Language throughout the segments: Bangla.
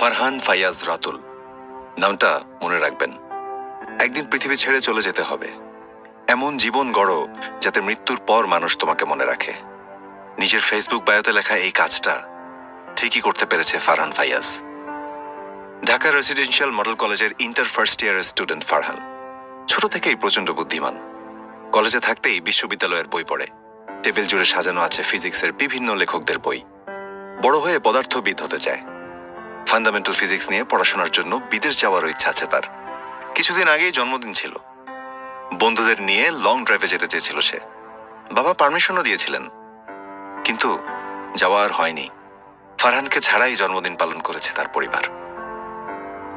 ফারহান ফাইয়াজ রাতুল নামটা মনে রাখবেন। একদিন পৃথিবী ছেড়ে চলে যেতে হবে। এমন জীবন গড়ো যাতে মৃত্যুর পর মানুষ তোমাকে মনে রাখে। নিজের ফেসবুক বায়োতে লেখা এই কাজটা ঠিকই করতে পেরেছে ফারহান ফাইয়াজ। ঢাকা রেসিডেন্সিয়াল মডেল কলেজের ইন্টার ফার্স্ট ইয়ারের স্টুডেন্ট ফারহান ছোট থেকেই প্রচন্ড বুদ্ধিমান। কলেজে থাকতেই বিশ্ববিদ্যালয়ের বই পড়ে। টেবিল জুড়ে সাজানো আছে ফিজিক্সের বিভিন্ন লেখকদের বই। বড় হয়ে পদার্থবিদ হতে চায়। ফান্ডামেন্টাল ফিজিক্স নিয়ে পড়াশোনার জন্য বিদেশ যাওয়ারও ইচ্ছা আছে তার। কিছুদিন আগেই জন্মদিন ছিল। বন্ধুদের নিয়ে লং ড্রাইভে যেতে চেয়েছিল সে। বাবা পারমিশনও দিয়েছিলেন, কিন্তু যাওয়া আর হয়নি। ফারহানকে ছাড়াই জন্মদিন পালন করেছে তার পরিবার।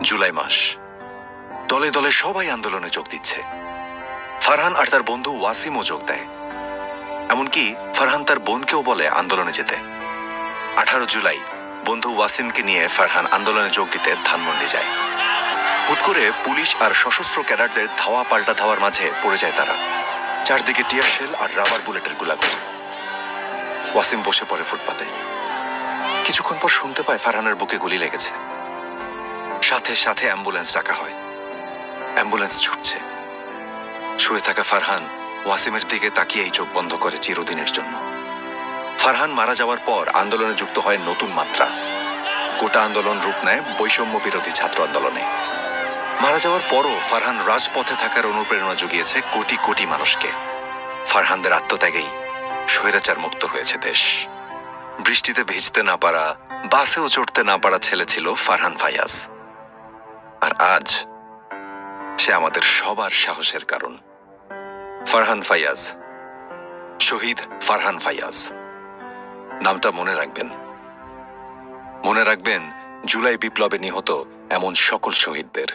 জুলাই মাস, দলে দলে সবাই আন্দোলনে যোগ দিচ্ছে। ফারহান আর তার বন্ধু ওয়াসিমও যোগ দেয়। এমনকি ফারহান তার বোনকেও বলে আন্দোলনে যেতে। 18 জুলাই বন্ধু ওয়াসিমকে নিয়ে ফারহান আন্দোলনে যোগ দিতে ধানমন্ডি যায়। হুট করে পুলিশ আর সশস্ত্র ক্যাডারদের ধাওয়া পাল্টা ধাওয়ার মাঝে পড়ে যায় তারা। চারদিকে টিয়ার শেল আর রাবার বুলেটের গোলাগুলি। ওয়াসিম বসে পড়ে ফুটপাতে। কিছুক্ষণ পর শুনতে পায় ফারহানের বুকে গুলি লেগেছে। সাথে সাথে অ্যাম্বুলেন্স ডাকা হয়। অ্যাম্বুলেন্স ছুটছে। শুয়ে থাকা ফারহান ওয়াসিমের দিকে তাকিয়েই চোখ বন্ধ করে চিরদিনের জন্য। ফারহান মারা যাওয়ার পর আন্দোলনে যুক্ত হয় নতুন মাত্রা। কোটা আন্দোলন রূপ নেয় বৈষম্য বিরোধী ছাত্র আন্দোলনে। মারা যাওয়ার পরও ফারহান রাজপথে থাকার অনুপ্রেরণা জুগিয়েছে কোটি কোটি মানুষকে। ফারহানদের আত্মত্যাগেই স্বৈরাচার মুক্ত হয়েছে দেশ। বৃষ্টিতে ভিজতে না পারা, বাসেও চড়তে না পারা ছেলে ছিল ফারহান ফাইয়াজ। আর আজ সে আমাদের সবার সাহসের কারণ। ফারহান ফাইয়াজ, শহীদ ফারহান ফাইয়াজ নামটা মনে রাখবেন। মনে রাখবেন জুলাই বিপ্লবে নিহত এমন সকল শহীদদের।